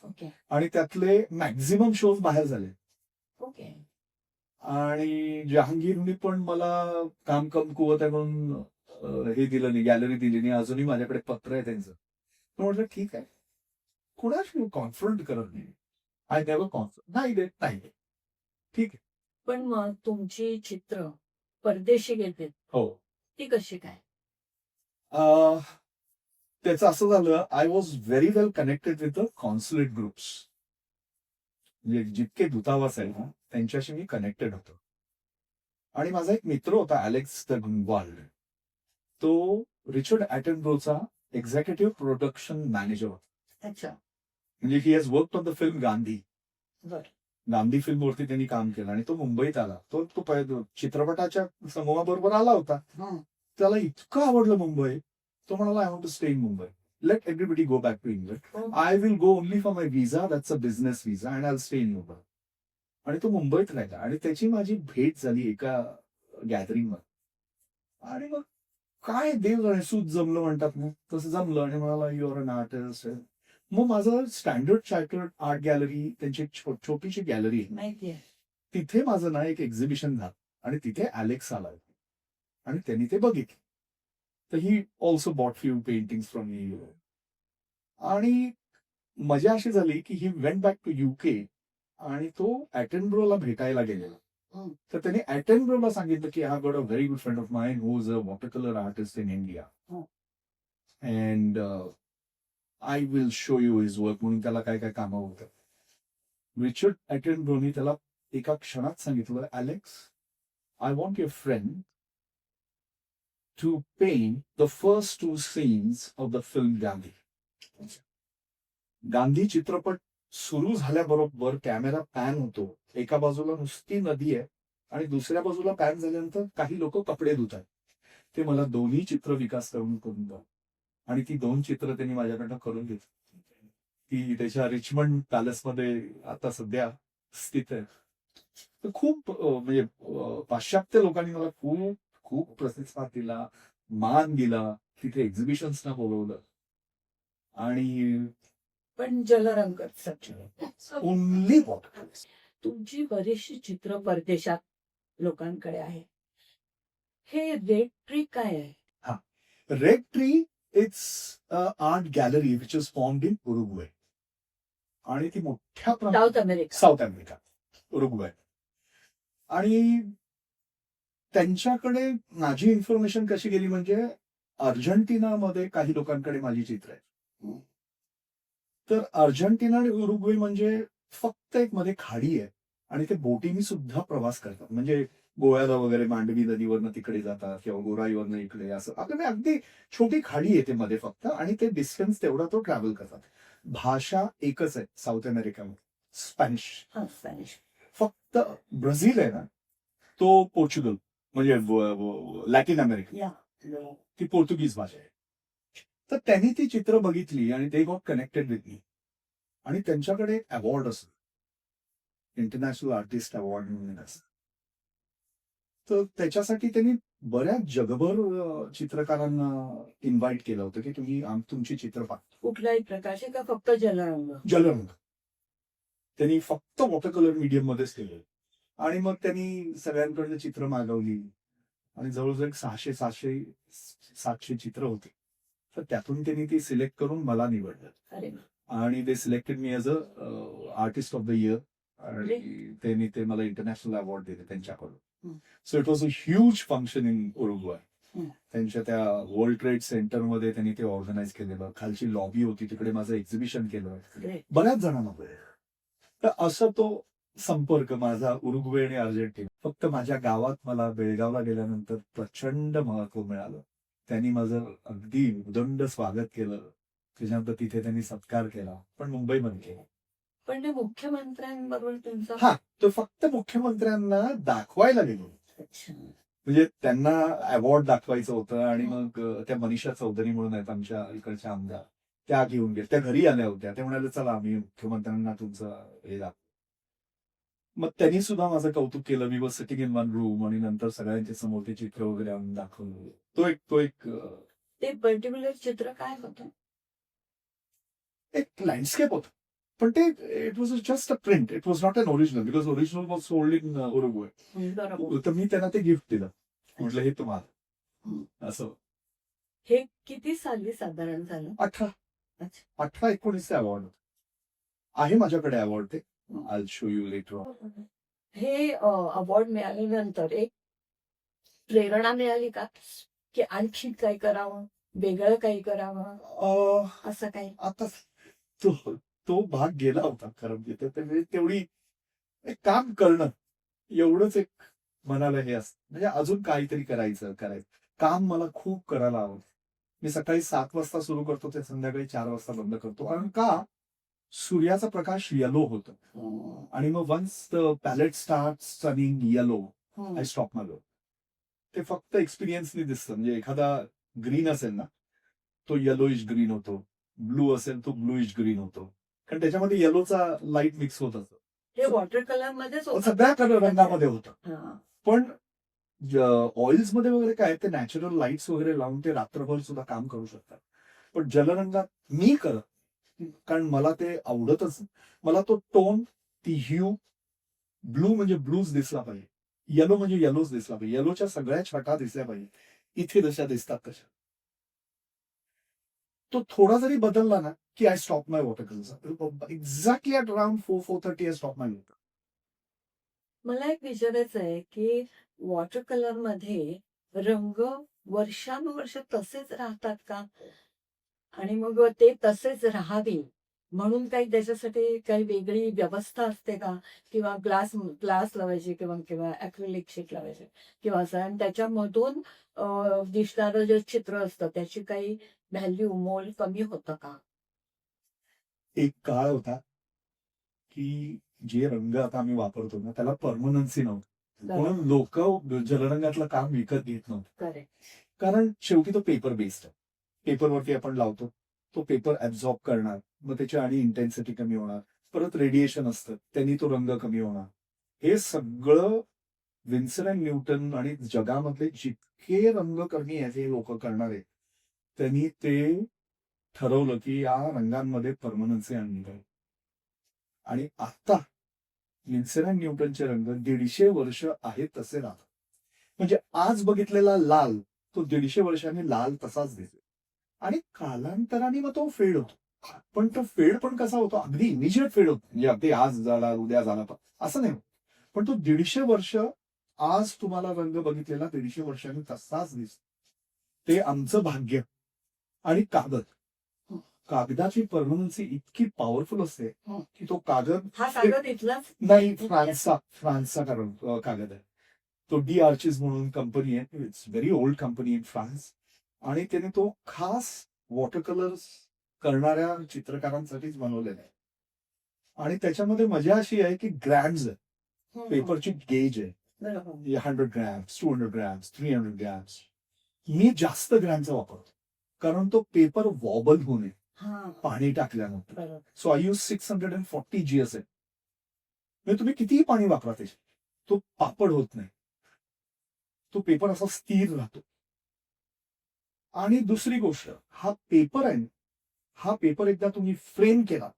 ओके. आणि त्यातले मॅक्झिमम शोज बाहेर झाले. ओके. आणि जहांगीरनी पण मला काम कमकुवत आहे म्हणून हे दिलं नाही, गॅलरी दिली नाही. अजूनही माझ्याकडे पत्र आहे त्यांचं. म्हटलं ठीक आहे, कुणाशी कॉन्फरंट करत नाही. आय नेव्हर कॉन्फरंट, नाही देत, नाही देत, ठीक आहे. पण मग तुमची चित्र परदेशी गेली, हो. ती कशी काय? त्याचं असं झालं, I was very well connected with the consulate groups. म्हणजे जितके दूतावास आहे ना, त्यांच्याशी मी कनेक्टेड होतो. आणि माझा एक मित्र होता अलेक्स द गुंगवाल्ड. तो रिचर्ड ॲटनबरोचा एक्झिक्युटिव्ह प्रोडक्शन मॅनेजर होता. अच्छा. म्हणजे he has worked on the film Gandhi. बर. गांधी फिल्मवरती त्यांनी काम केलं आणि तो मुंबईत आला. तो चित्रपटाच्या समूहाबरोबर आला होता. त्याला इतकं आवडलं मुंबई, तो म्हणाला, I want to stay in Mumbai. Let everybody go back to England. I will go only for my visa, that's a business visa, and I will stay in Mumbai. आणि तो मुंबईत राहिला आणि त्याची माझी भेट झाली एका गॅदरिंगमध्ये. आणि मग काय देव जाणे, सूत जमलं म्हणतात ना, तसं जमलं. आणि म्हणाला, यू आर अन आर्टिस्ट. मग माझं स्टँडर्ड चार्टर्ड आर्ट गॅलरी, त्यांची छोटीशी गॅलरी माहितीये, तिथे माझं ना एक एक्झिबिशन झालं आणि तिथे अलेक्स आला आणि त्यांनी ते बघितलं. तर he also bought few paintings from me. आणि मजा अशी झाली की he went back to UK आणि तो ॲटनबरोला भेटायला गेलेला. तर त्याने ॲटनबरोला सांगितलं की I got a very good friend of mine who is a water colour artist in India and I will show you his work. म्हणून त्याला काय काय कामं होतं. रिचर्ड ॲटनबरोनी त्याला एका क्षणात सांगितलं, Alex, I want your friend to paint the first 2 scenes of the film Gandhi. Gandhi चित्रपट सुरू झाल्याबरोबर कॅमेरा पॅन होतो. एका बाजूला नुसती नदी आहे आणि दुसऱ्या बाजूला पॅन झाल्यानंतर काही लोक कपडे धुत आहेत. ते मला दोन्ही चित्र विकास करून द्या. आणि ती 2 चित्र त्यांनी माझ्याकडनं करून घेतली. ती त्याच्या रिचमंड पॅलेसमध्ये आता सध्या स्थित आहे. तर खूप म्हणजे पाश्चात्य लोकांनी मला खूप खूप प्रतिसाद दिला, मान दिला. तिथे एक्झिबिशन्सना बोलवलं. आणि पण जलरंगत ओनली वॉटर. तुमची बरीचशी चित्र परदेशात लोकांकडे आहे. हे रेड ट्री काय आहे? Red tree it's art gallery which is formed in Uruguay. आणि ती मोठ्या south America. South America, Uruguay. आणि त्यांच्याकडे माझी इन्फॉर्मेशन कशी गेली म्हणजे अर्जेंटिनामध्ये काही लोकांकडे माझी चित्र आहेत. तर अर्जेंटिना आणि उरुग्वे म्हणजे फक्त एक मध्ये खाडी आहे आणि ते बोटीनी सुद्धा प्रवास करतात. म्हणजे गोव्याला वगैरे मांडवी नदीवरनं तिकडे जातात किंवा गोराईवरनं इकडे असं अगदी छोटी खाडी येते मध्ये फक्त आणि ते डिस्टन्स तेवढा तो ट्रॅव्हल करतात. भाषा एकच आहे साऊथ अमेरिकेमध्ये, स्पॅनिश. स्पॅनिश. फक्त ब्राझील आहे ना तो पोर्चुगल म्हणजे लॅटिन अमेरिका या ती पोर्तुगीज भाषा आहे. तर त्यांनी ती चित्र बघितली आणि ते गॉट कनेक्टेड विथ मी. आणि त्यांच्याकडे एक अवॉर्ड असतो, इंटरनॅशनल आर्टिस्ट अवॉर्ड म्हणून असतं. तर त्याच्यासाठी त्यांनी बऱ्याच जगभर चित्रकारांना इन्व्हाइट केलं होतं की तुम्ही तुमची चित्र पहा. कुठल्याही प्रकारचे का फक्त जलरंग? जलरंग. त्यांनी फक्त वॉटर कलर मीडियम मध्येच केलं आणि मग त्यांनी सगळ्यांकडनं चित्र मागवली आणि जवळजवळ एक 700 चित्र होती. तर त्यातून त्यांनी ती सिलेक्ट करून मला निवडलं अरे आणि दे सिलेक्टेड मी as a artist of the year आणि त्यांनी ते मला इंटरनॅशनल अवॉर्ड दिले त्यांच्याकडून. So it was a huge function in Uruguay. त्यांच्या त्या वर्ल्ड ट्रेड सेंटरमध्ये त्यांनी ते ऑर्गनाईज केलेलं. खालची लॉबी होती, तिकडे माझं एक्झिबिशन केलं बऱ्याच जणांना. तर असं तो संपर्क माझा उरुग्वे आणि अर्जेंटिना. फक्त माझ्या गावात मला बेळगावला गेल्यानंतर प्रचंड महत्व मिळालं. त्यांनी माझं अगदी उदंड स्वागत केलं. त्याच्यानंतर तिथे त्यांनी सत्कार केला, पण मुंबईमध्ये केला. पण ते मुख्यमंत्र्यांबरोबर तुमचा हा, तो फक्त मुख्यमंत्र्यांना दाखवायला गेलो. अच्छा. म्हणजे त्यांना अवॉर्ड दाखवायचं होतं आणि मग त्या मनीषा चौधरी म्हणून आहेत आमच्या इकडच्या आमदार, त्या घेऊन गेल्या. त्या घरी आल्या होत्या. ते म्हणाले चला आम्ही मुख्यमंत्र्यांना तुमचं हे दाखवू. मग त्यांनी सुद्धा माझं कौतुक केलं. We was sitting in one room आणि नंतर सगळ्यांच्या समोर ते चित्र वगैरे आणून दाखवलं. तो एक ते पर्टिक्युलर चित्र काय होतं? एक लँडस्केप होतं. पण ते it was just a print. It was not an original because original was sold in Uruguay. तर मी त्यांना ते गिफ्ट दिलं. म्हटलं हे तुम्हाला असं. हे किती साली साधारण झालं? 18-19 अवॉर्ड आहे माझ्याकडे. अवॉर्ड ते आय शो यू लेटर. हे अवॉर्ड मिळाल्यानंतर एक प्रेरणा मिळाली का की आणखी काय करावं, वेगळं काही करावं, असं काही? आता तो भाग गेला होता खरं म्हणजे. तेवढी एक काम करणं एवढंच एक मनाला हे असतं. म्हणजे अजून काहीतरी करायचं. काम मला खूप करायला आवडतं. मी सकाळी 7 वाजता सुरू करतो ते संध्याकाळी 4 वाजता बंद करतो. कारण का सूर्याचा प्रकाश येलो होतो आणि मग once the palette starts turning yellow I stop my work. ते फक्त एक्सपिरियन्सनी दिसतं. म्हणजे एखादा ग्रीन असेल ना तो येलोइश ग्रीन होतो, ब्लू असेल तो ब्लूइश ग्रीन होतो, कारण त्याच्यामध्ये येलोचा लाईट मिक्स होत असतो. हे वॉटर कलर मध्येच सगळ्या कलर रंगामध्ये होतं. हा. पण ऑइल्स मध्ये वगैरे काय ते नॅचरल लाईट्स वगैरे लावून ते रात्रभर सुद्धा काम करू शकतात. पण जलरंगात मी करत कारण मला ते आवडतच. मला तो टोन, ती ह्यू, ब्लू म्हणजे ब्लूज दिसला पाहिजे, येलो म्हणजे येलोच दिसला पाहिजे, येलोच्या सगळ्या छटा दिसल्या पाहिजे इथे जशा दिसतात तशा. तो थोडा जरी बदलला ना की I stop my water colour. Exactly at around 4-4:30 I stop my water. मला एक विचारायचं आहे की वॉटर कलर मध्ये रंग वर्षानुवर्ष तसेच राहतात का? आणि मग ते तसेच राहावे म्हणून काही त्याच्यासाठी काही वेगळी व्यवस्था असते का? किंवा ग्लास लावायचे किंवा ऍक्रिलिक शीट लावायचे किंवा असं, आणि त्याच्यामधून दिसणारं जे चित्र असतं त्याची काही व्हॅल्यू, मोल कमी होतं का? एक काळ होता की जे रंग आता आम्ही वापरतो ना त्याला परमनन्सी नव्हती. म्हणून लोक जलरंगातलं काम विकत घेत नव्हते. करेक्ट. कारण शेवटी तो पेपर बेस्ड आहे. पेपरवरती आपण लावतो, तो पेपर ऍब्झॉर्ब करणार, मग त्याची आणि इंटेन्सिटी कमी होणार, परत रेडिएशन असतं त्यांनी तो रंग कमी होणार. हे सगळं विन्सेंट न्यूटन आणि जगामधले जितके रंगकर्मी आहेत हे लोक करणार आहेत त्यांनी ते ठरवलं की या रंगांमध्ये परमनन्सी आणली पाहिजे. आणि आता विन्सेंट न्यूटनचे रंग 150 वर्ष आहेत तसे राहतात. म्हणजे आज बघितलेला लाल तो 150 वर्षांनी लाल तसाच दिसेल. आणि कालांतराने मग तो फेड होतो. पण तो फेड पण कसा होतो, अगदी इमिजिएट फेड होतो. म्हणजे अगदी आज झाला उद्या झाला असं नाही होत. पण तो 150 वर्ष आज तुम्हाला रंग बघितलेला 150 वर्षांनी तसाच दिसतो. ते आमचं भाग्य. आणि कागद, कागदाची परमनन्सी इतकी पॉवरफुल असते की तो कागद हा कागद इथलाच नाही, फ्रान्सचा कागद आहे. तो डी आर्चिस म्हणून कंपनी आहे. It's very old company in France. आणि त्याने तो खास वॉटर कलर्स करणाऱ्या चित्रकारांसाठीच बनवलेला आहे. आणि त्याच्यामध्ये मजा अशी आहे की ग्रॅम्स आहे, पेपरची गेज आहे. बरोबर. 100 ग्रॅम्स, 200 ग्रॅम्स, 300 ग्रॅम्स. मी जास्त ग्रॅमचा वापरतो कारण तो पेपर वॉबल होऊ नये हा पाणी टाकल्यानंतर. बरोबर. So I use 640 GSM. म्हणजे तुम्ही कितीही पाणी वापरा त्याच्यात, तो पापड होत नाही. तो पेपर असा स्थिर राहतो. आणि दुसरी गोष्ट, हा पेपर आहे ना, हा पेपर एकदा तुम्ही फ्रेम केला,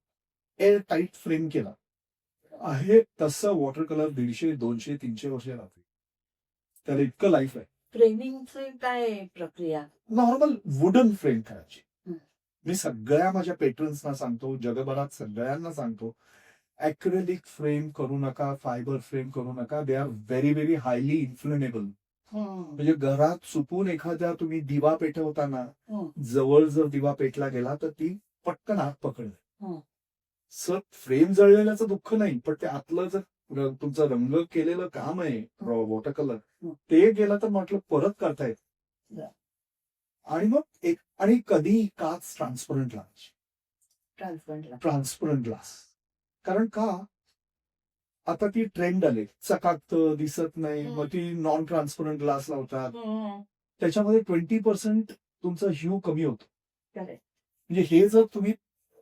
एअर टाईट फ्रेम केला आहे, तसं वॉटर कलर 150, 200, 300 वर्ष राहते. त्याला इतकं लाईफ आहे. फ्रेमिंगची काय प्रक्रिया? नॉर्मल वुडन फ्रेम करायची. हं. मी सगळ्या माझ्या पेट्रन्सना सांगतो, जगभरात सगळ्यांना सांगतो, ॲक्रेलिक फ्रेम करू नका, फायबर फ्रेम करू नका. They are very very highly inflammable. म्हणजे घरात चुकून एखाद्या तुम्ही दिवा पेटवताना जवळ जर दिवा पेटला गेला तर ती पटकन आग पकडते. सर फ्रेम जळलेल्याचं दुःख नाही, पण ते आतलं जर तुमचं रंग केलेलं काम आहे वॉटर कलर, ते गेलं तर म्हटलं परत करतायत. आणि मग आणि कधी काच ट्रान्सपरंट लावायची, ट्रान्सपरंट ग्लास. कारण का आता ती ट्रेंड आली, चकाकतं दिसत नाही, मग ती नॉन ट्रान्सपरंट ग्लास लावतात. त्याच्यामध्ये 20% तुमचा ह्यू कमी होतो. म्हणजे हे जर तुम्ही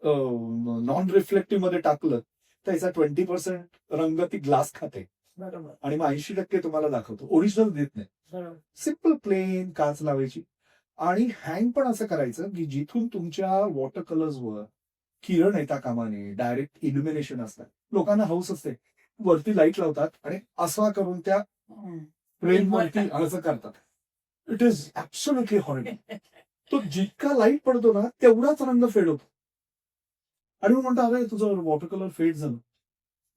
नॉन रिफ्लेक्टिव्ह मध्ये टाकलं तर याचा 20% रंग ती ग्लास खाते. बरोबर. आणि मग 80% तुम्हाला दाखवतो, ओरिजिनल देत नाही. बरोबर. सिम्पल प्लेन काच लावायची. आणि हँग पण असं करायचं की जिथून तुमच्या वॉटर कलर्सवर किरण येता कामा नये, डायरेक्ट इल्युमिनेशन असतात. लोकांना हौस असते, वरती लाईट लावतात आणि असा करून त्या फ्रेम वरती असं करतात. It is absolutely horrible. तो जितका लाईट पडतो ना तेवढाच रंग फेड होतो. आणि मग म्हणतो अरे तुझं वॉटर कलर फेड झालं.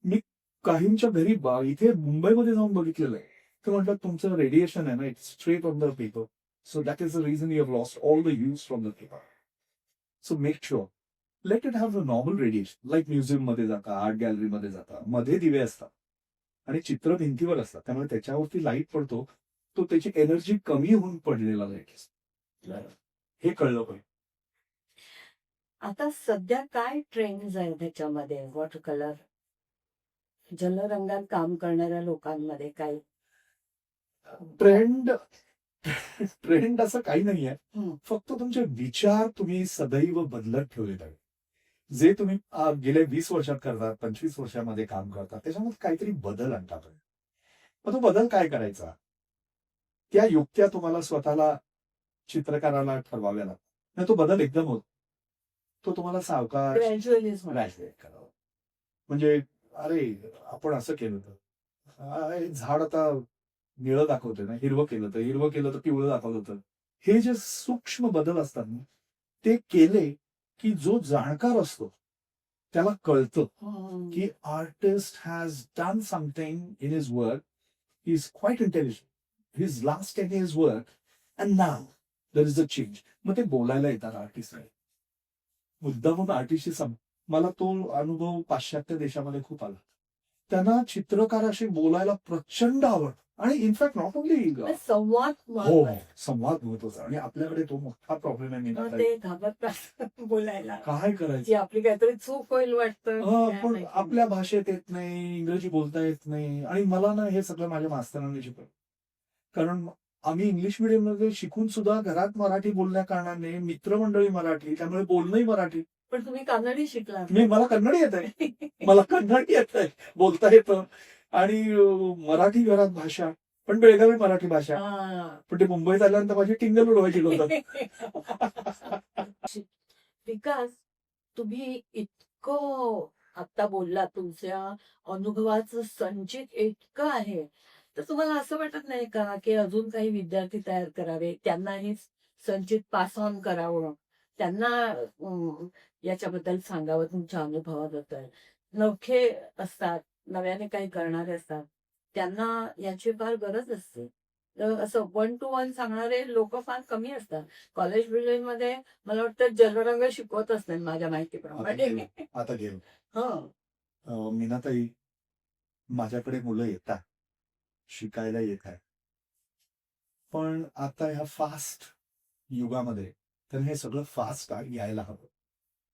मी काहींच्या घरी इथे मुंबईमध्ये जाऊन बघितलेलं आहे. ते म्हणतात तुमचं रेडिएशन आहे ना, it's straight on the paper. So that is the reason you have lost all the hues from the paper. So make sure, let it have a normal radiation. Like museum मध्ये जाता, art gallery मध्ये जाता, मध्ये दिवे असतात आणि चित्र भिंतीवर असतात, त्यामुळे त्याच्यावरती लाईट पडतो, तो त्याची एनर्जी कमी होऊन पडलेला लाईट असतो. हे कळलं पाहिजे. आता सध्या काय ट्रेंड आहे त्याच्यामध्ये वॉटर कलर जलरंगात काम करणाऱ्या लोकांमध्ये काय ट्रेंड असं काही नाहीये. फक्त तुमचे विचार तुम्ही सदैव बदलत ठेवले पाहिजे. जे तुम्ही गेल्या 20 वर्षात करतात, 25 वर्षामध्ये काम करतात, त्याच्यामध्ये काहीतरी बदल आणता पाहिजे. मग तो बदल काय करायचा, त्या युक्त्या तुम्हाला स्वतःला चित्रकाराला ठरवाव्या लागतात. नाही तो बदल एकदम होतो, तो तुम्हाला सावकाश ग्रॅज्युअली करावा. म्हणजे अरे आपण असं केलं तर झाड आता निळं दाखवतंय ना, हिरवं केलं तर पिवळं दाखवत होतं. हे जे सूक्ष्म बदल असतात ना, ते केले की जो जाणकार असतो त्याला कळतं की artist has done something in his work, he is quite intelligent, his last in his work and now there is a change. मग ते बोलायला येतात आर्टिस्ट. मुद्दामून आर्टिस्टशी मला तो अनुभव पाश्चात्य देशामध्ये खूप आला. त्यांना चित्रकाराशी बोलायला प्रचंड आवड. आणि इनफॅक्ट नॉट ओनली संवाद संवाद महत्वाचा. आणि आपल्याकडे तो मोठा प्रॉब्लेम आहे. ते घाबरतात बोलायला, काय करायचं, की आपली काहीतरी चूक होईल वाटतं. पण आपल्या भाषेत येत नाही, इंग्रजी बोलता येत नाही. आणि मला ना हे सगळं माझ्या मास्तरांनी शिकवलं. कारण आम्ही इंग्लिश मिडियम मध्ये शिकून सुद्धा घरात मराठी बोलण्या कारणाने मित्रमंडळी मराठी, त्यामुळे बोलणंही मराठी. पण तुम्ही कानडी शिकला. मला कन्नड येत आहे, मला कन्नड येत आहे, बोलता येतं. आणि मराठी घरात भाषा, पण बेळगावी मराठी भाषा. पण ते मुंबईत आल्यानंतर माझी टिंगल उडवायची होतं. विकास, तुम्ही इतकं आता बोलला, तुमच्या अनुभवाचं संचित इतकं आहे, तर तुम्हाला असं वाटत नाही का की अजून काही विद्यार्थी तयार करावे, त्यांना हे संचित पास ऑन करावं, त्यांना याच्याबद्दल सांगावं तुमच्या अनुभवाबद्दल? नवखे असतात, नव्याने काही करणारे असतात, त्यांना याची फार गरज असते. तर असं 1 to 1 सांगणारे लोक फार कमी असतात. कॉलेज बिल्डिंगमध्ये मला वाटतं जलरंग शिकवतच नाही माझ्या आता माहितीप्रमाणे. गेलो आता गेलो हं. मीनाताई, माझ्याकडे मुलं येतात, शिकायला येत आहे, पण आता ह्या फास्ट युगामध्ये तर हे सगळं फास्ट यायला हवं.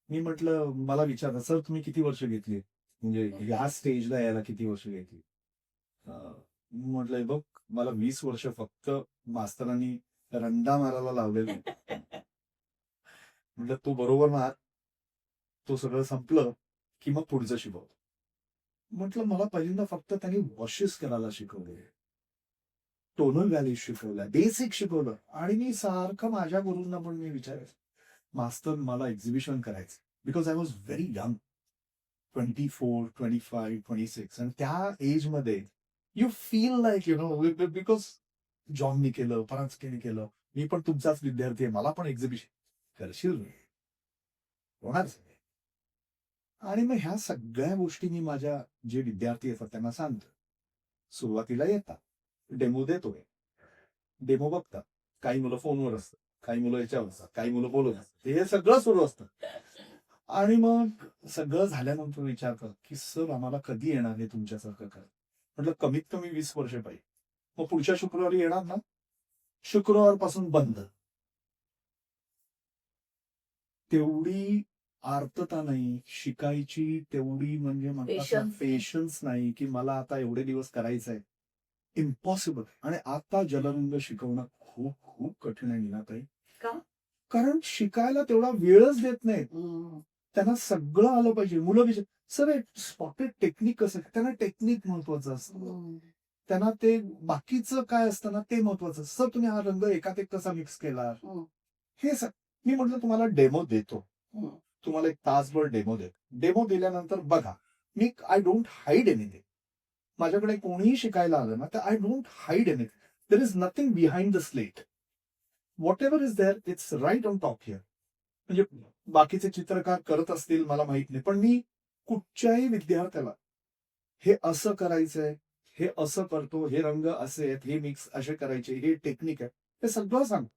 मी म्हटलं, मला विचारलं, सर तुम्ही किती वर्ष घेतली, म्हणजे या स्टेजला यायला किती वर्ष घेतली? म्हटलंय बघ, मला 20 वर्ष फक्त मास्तरांनी रंडा मारायला लावलेले. म्हटलं तू बरोबर मार, तो सगळं संपलं की मग पुढचं शिकवतो. म्हटलं मला पहिल्यांदा फक्त त्यांनी वॉशेस करायला शिकवले, टोनल व्हॅल्यूज शिकवल्या, बेसिक शिकवलं, आणि मी सारखं माझ्या गुरूंना पण मी विचारायचं, मास्तर मला एक्झिबिशन करायचं, because I was very young, 24, 25, 26, आणि त्या एज मध्ये यू फील लाईक बिकॉज जॉननी केलं, परांजपेने केलं, मी पण तुमचाच विद्यार्थी आहे, मला पण एक्झिबिशन करशील, होणारच. आणि मग ह्या सगळ्या गोष्टी मी माझ्या जे विद्यार्थी असतात त्यांना सांगतो. सुरुवातीला येतात, डेमो देतोय, डेमो बघतात, काही मुलं फोनवर असतात, काही मुलं याच्यावर असतात, काही मुलं बोलत असतात, हे सगळं सुरू असतं. आणि मग सगळं झाल्यानंतर विचारतात की सर आम्हाला कधी येणार हे तुमच्यासारखं कर. म्हटलं कमीत कमी 20 वर्ष पाहिजे. मग पुढच्या शुक्रवारी येणार ना? शुक्रवारपासून बंद. तेवढी आर्तता नाही शिकायची, तेवढी म्हणजे पेशन्स नाही की मला आता एवढे दिवस करायचंय. इम्पॉसिबल. आणि आता जलरंग शिकवणं खूप खूप कठीण आहे मीनाताई. का? कारण शिकायला तेवढा वेळच देत नाहीत. त्यांना सगळं आलं पाहिजे. मुलं विचार, सर स्पॉटेड टेक्निक कसं, त्यांना टेक्निक महत्वाचं असतं, त्यांना ते बाकीचं काय असतं ना ते महत्वाचं. सर तुम्ही हा रंग एकात एक कसा मिक्स केला, हे मी म्हटलं तुम्हाला डेमो देतो, तुम्हाला एक तासभर डेमो देतो, डेमो दिल्यानंतर बघा, मी आय डोंट हाईड एनिथिंग. माझ्याकडे कोणीही शिकायला आलं ना तर I don't hide anything. There is nothing behind the slate. Whatever is there it's right on top here. म्हणजे बाकीचे चित्रकार करत असतील मला माहित नाही, पण मी कुठच्याही विद्यार्थ्याला हे असं करायचंय, हे असं करतो, हे रंग असे आहेत, हे मिक्स असे करायचे, हे टेक्निक आहे, हे सगळं सांगतो.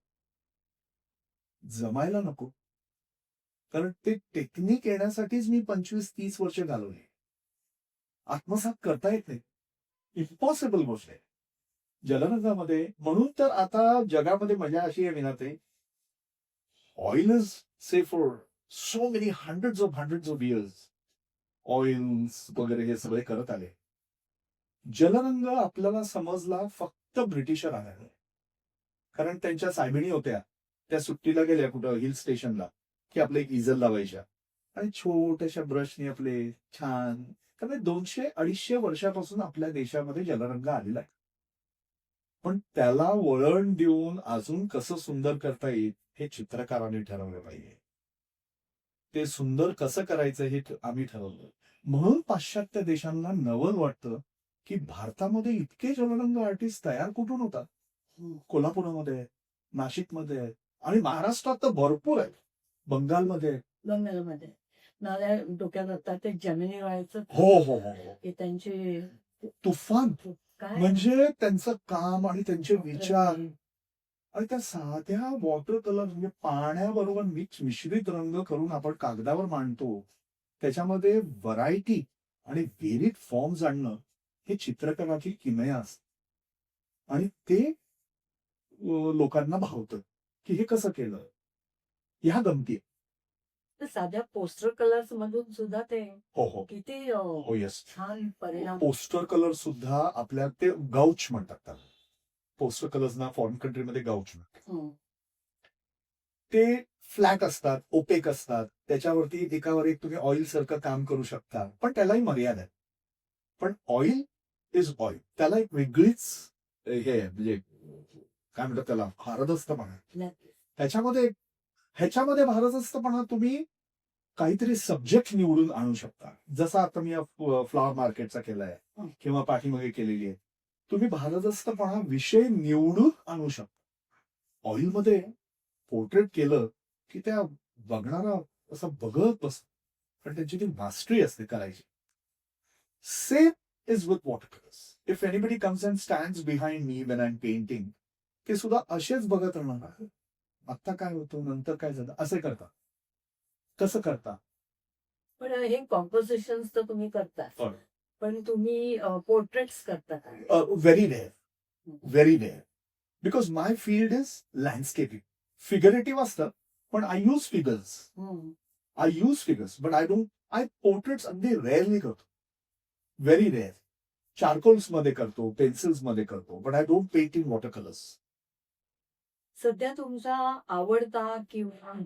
जमायला नको, कारण ते टेक्निक येण्यासाठीच मी 25-30 वर्ष घालवली. आत्मसात करता येत नाही, इम्पॉसिबल गोष्ट आहे जलरंगामध्ये. म्हणून तर आता जगामध्ये मजा अशी आहे विनाते, oil is say for so many hundreds of years, oils वगैरे हे सगळे करत आले. जलरंग आपल्याला समजला फक्त ब्रिटिशर आल्याने, कारण त्यांच्या साहेबिणी होत्या, त्या सुट्टीला गेल्या कुठं हिल स्टेशनला की आपले एक इजल लावायच्या आणि छोट्याशा ब्रशने आपले छान, कारण 200-250 वर्षापासून आपल्या देशामध्ये जलरंग आलेला आहे. पण त्याला वळण देऊन अजून कसं सुंदर करता येईल हे चित्रकारांनी ठरवलं पाहिजे. ते सुंदर कसं करायचं हे आम्ही ठरवलं. म्हणून पाश्चात्य देशांना नवल वाटतं की भारतामध्ये इतके जलरंग आर्टिस्ट तयार कुठून होतात. कोल्हापुरामध्ये आहेत, नाशिकमध्ये आहेत, आणि महाराष्ट्रात तर भरपूर आहेत, बंगालमध्ये आहेत. बंगालमध्ये मला डोक्यात आता ते जमिनी राहायचं हो हो हो हो, की त्यांचे तुफान, काय म्हणजे त्यांचं काम आणि त्यांचे विचार, आणि त्या साध्या वॉटर कलर म्हणजे पाण्याबरोबर मिश्रित रंग करून आपण कागदावर मांडतो, त्याच्यामध्ये व्हरायटी आणि व्हेरिड फॉर्म्स आणणं हे चित्रकलाची किमया असते. आणि ते लोकांना भावतं की हे कसं केलं, ह्या गमती. तर साध्या पोस्टर कलर्स मधून सुद्धा ते हो हो किती हो, येस. छान परिणाम. पोस्टर कलर सुद्धा आपल्या ते गाउच म्हणतात त्याला. पोस्टर कलर्स ना फॉरेन कंट्रीमध्ये गाउच म्हणतात. ते फ्लॅट असतात, ओपेक असतात, त्याच्यावरती एकावर एक तुम्ही ऑइल सारखं काम करू शकता, पण त्यालाही मर्यादा आहे. पण ऑइल इज ऑइल, त्याला एक वेगळीच हे म्हणजे काय म्हणतात त्याला, भारदस्तपणा त्याच्यामध्ये. ह्याच्यामध्ये भारदस्तपणा तुम्ही काहीतरी सब्जेक्ट निवडून आणू शकता, जसा आता मी फ्लॉवर मार्केटचा केलाय किंवा पाठीमागे केलेली आहे. तुम्ही भारदस्तपणा विषय निवडून आणू शकता. ऑइलमध्ये पोर्ट्रेट केलं की त्या बघणारा असं बघत बसत, पण त्यांची ती मास्टरी असते करायची. Same is with water colours. If anybody comes and stands behind me when I am painting, ते सुद्धा असेच बघत राहणार. आता काय होतं, नंतर काय झालं, असे करता. कसं करता? पण हे कॉम्पोजिशन तर तुम्ही करता, होय. पण तुम्ही पोर्ट्रेट्स करता का? Very rare, very rare. Because my field is landscaping. Figurative असतं, पण I use figures. I use figures, but I portraits अगदी रेअरली करतो. Very rare. चारकोल्स मध्ये करतो, पेन्सिल्स मध्ये करतो, but I don't paint in water colours. सध्या तुमचा आवडता किंवा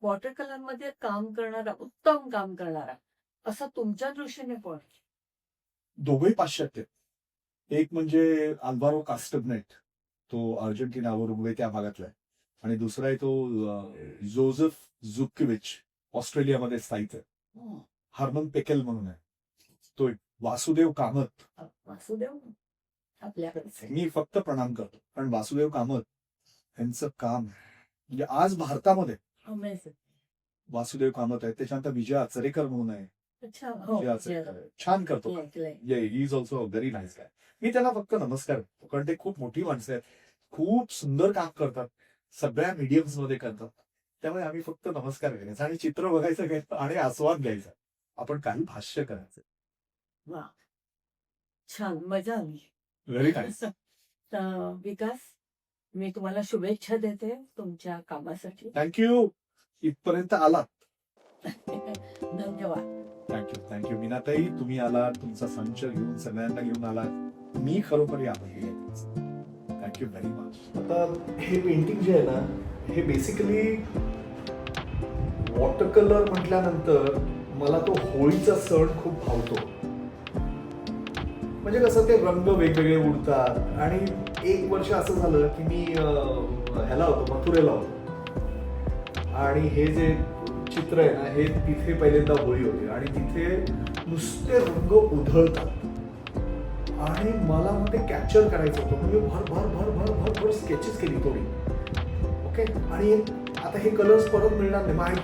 वॉटर कलर मध्ये काम करणारा, उत्तम काम करणारा असं तुमच्या दृष्टीने कोण? दोघंही पाश्चात्य. एक म्हणजे अल्वारो कास्टग्नेट, तो अर्जेंटिना उरुग्वे त्या भागातला आहे. आणि दुसरा आहे तो जोझेफ झुकिविच, ऑस्ट्रेलियामध्ये स्थायिक आहे. हर्मन पेकेल म्हणून आहे. तो एक वासुदेव कामत. वासुदेव आपल्याकडे मी फक्त प्रणाम करतो, कारण वासुदेव कामत यांचं काम म्हणजे आज भारतामध्ये वासुदेव कामत आहे. त्याच्यानंतर विजय आचरेकर म्हणून आहे. विजय आचरेकर आहे. छान करतो. He is also very nice guy. मी त्याला फक्त नमस्कार करतो, कारण ते खूप मोठी माणसं आहेत, खूप सुंदर काम करतात, सगळ्या मीडियम्स मध्ये करतात. त्यामुळे आम्ही फक्त नमस्कार करायचा आणि चित्र बघायचं घ्यायचं आणि आस्वाद घ्यायचा. आपण काही भाष्य करायचं. वा, छान, मजा आली. Very nice. विकास, मी तुम्हाला शुभेच्छा देते तुमच्या कामासाठी. थँक्यू. इथपर्यंत आलात. धन्यवाद. थँक्यू मीनाताई. तुम्ही आलात, तुमचा संच घेऊन सगळ्यांना घेऊन आलात. मी खरोखर आभारी आहे. Thank you very much. आता हे पेंटिंग जे आहे ना, हे बेसिकली वॉटर कलर म्हटल्यानंतर मला तो होळीचा सण खूप भावतो. म्हणजे कसं ते रंग वेगवेगळे उडतात. आणि एक वर्ष असं झालं की मी ह्याला होतो, मथुरेला होतो, आणि हे जे चित्र आहे ना, हे तिथे पहिल्यांदा होळी होती आणि तिथे नुसते रंग उधळतात आणि मला मग ते कॅप्चर करायचं होतं. म्हणजे भर भर भर भर भर भर स्केचेस केली थोडी. ओके. आणि आता हे कलर्स परत मिळणार नाही. मग आय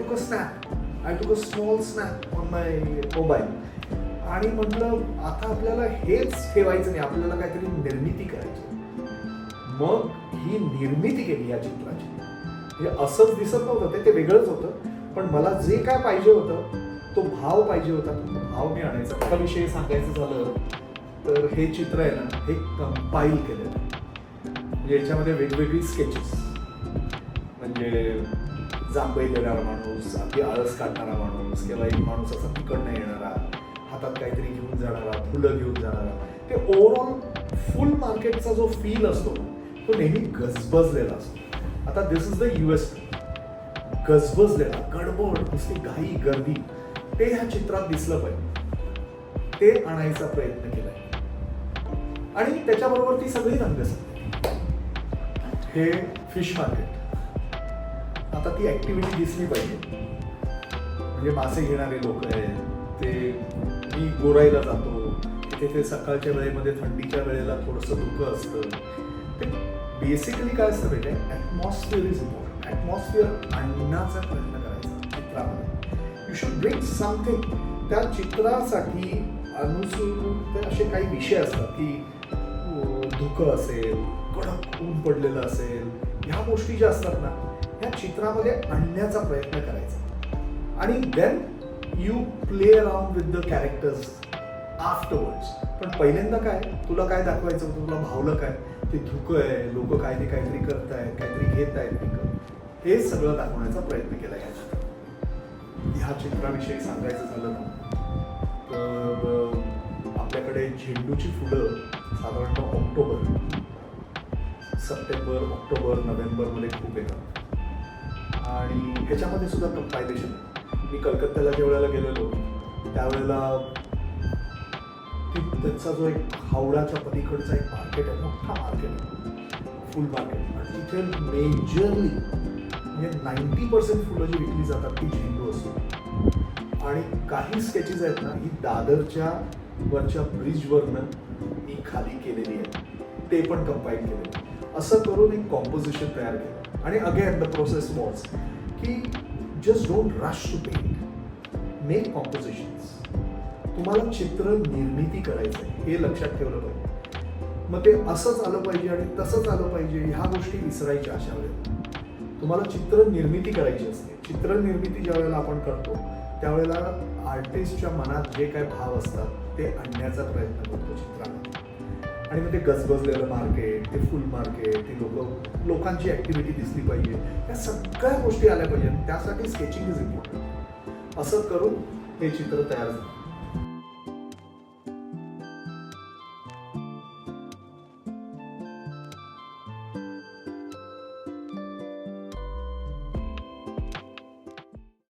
टूक a small snap on my mobile. आणि म्हटलं आता आपल्याला हेच ठेवायचं नाही, आपल्याला काहीतरी निर्मिती करायची. मग ही निर्मिती केली या चित्राची. म्हणजे असंच दिसत नव्हतं ते वेगळंच होतं, पण मला जे काय पाहिजे होतं, तो भाव पाहिजे होता, तो भाव मी आणायचा. एका विषयी सांगायचं झालं तर हे चित्र आहे ना, हे कंपाईल केलेलं आहे. म्हणजे याच्यामध्ये वेगवेगळी स्केचेस, म्हणजे जांभई देणारा माणूस, अगदी आळस काढणारा माणूस, किंवा एक माणूस असा तिकडनं येणारा, हातात काहीतरी घेऊन जाणारा, फुलं घेऊन जाणारा. ते ओव्हरऑल फुल मार्केटचा जो फील असतो तो नेहमी गजबजलेला असतो. आता दिस इज द US. गजबजलेला, गडबड, नुसती घाई गर्दी, ते ह्या चित्रात दिसलं पाहिजे. ते आणायचा प्रयत्न केलाय. आणि त्याच्याबरोबर ती सगळी रंग असतात. हे फिश मार्केट. आता ती ऍक्टिव्हिटी दिसली पाहिजे. म्हणजे मासे घेणारे लोक आहेत, ते मी गोराईला जातो, तिथे सकाळच्या वेळेमध्ये थंडीच्या वेळेला थोडंसं धुकं असतं. ते बेसिकली काय असतं माहिती आहे, ॲटमॉस्फिअर इज इम्पॉर्टंट. ॲटमॉस्फिअर आणण्याचा प्रयत्न करायचा चित्रामध्ये. You should bring something. त्या चित्रासाठी अनुसरून असे काही विषय असतात की धुकं असेल, कडक ऊन पडलेलं असेल, ह्या गोष्टी ज्या असतात ना, ह्या चित्रामध्ये आणण्याचा प्रयत्न करायचा. आणि then you play around with the characters afterwards. पण पहिल्यांदा काय, तुला काय दाखवायचं होतं, तुला भावलं काय, ते धुकं आहे, लोक काय ते काहीतरी करतायत, काहीतरी घेत आहेत विकत, हे सगळं दाखवण्याचा प्रयत्न केला ह्या चित्रात. ह्या चित्राविषयी सांगायचं झालं ना, तर आपल्याकडे झेंडूची फुलं साधारणतः सप्टेंबर, ऑक्टोबर, नोव्हेंबरमध्ये खूप येतात. आणि ह्याच्यामध्ये सुद्धा कंपायलेशन आहे. मी कलकत्त्याला ज्या वेळेला गेलेलो त्यावेळेला त्यांचा जो एक हावडाच्या पलीकडचा एक मार्केट आहे, मोठा मार्केट आहे, फुल मार्केट. आणि तिथे मेजरली म्हणजे 90% फुलं जी विकली जातात ती झेंडू असते. आणि काही स्केचेस आहेत ना, ही दादरच्या वरच्या ब्रिजवरनं मी खाली केलेली आहे, ते पण कंपाईल केले. असं करून एक कॉम्पोजिशन तयार केलं. आणि अगेन द प्रोसेस वॉज की just don't rush to paint, make compositions. तुम्हाला चित्र निर्मिती करायचं आहे हे लक्षात ठेवलं पाहिजे. मग ते असंच आलं पाहिजे आणि तसंच आलं पाहिजे ह्या गोष्टी विसरायच्या अशा वेळेला. तुम्हाला चित्र निर्मिती करायची असते. चित्र निर्मिती ज्या वेळेला आपण करतो त्यावेळेला आर्टिस्टच्या मनात जे काय भाव असतात ते आणण्याचा प्रयत्न करतो चित्रामध्ये. आणि मग ते गजबजलेलं मार्केट, ते फुल मार्केट, ते लोकांची ऍक्टिव्हिटी दिसली पाहिजे, या सगळ्या गोष्टी आल्या पाहिजेत. त्यासाठी स्केचिंग इज इम्पॉर्टंट. असं करून हे चित्र तयार झालं.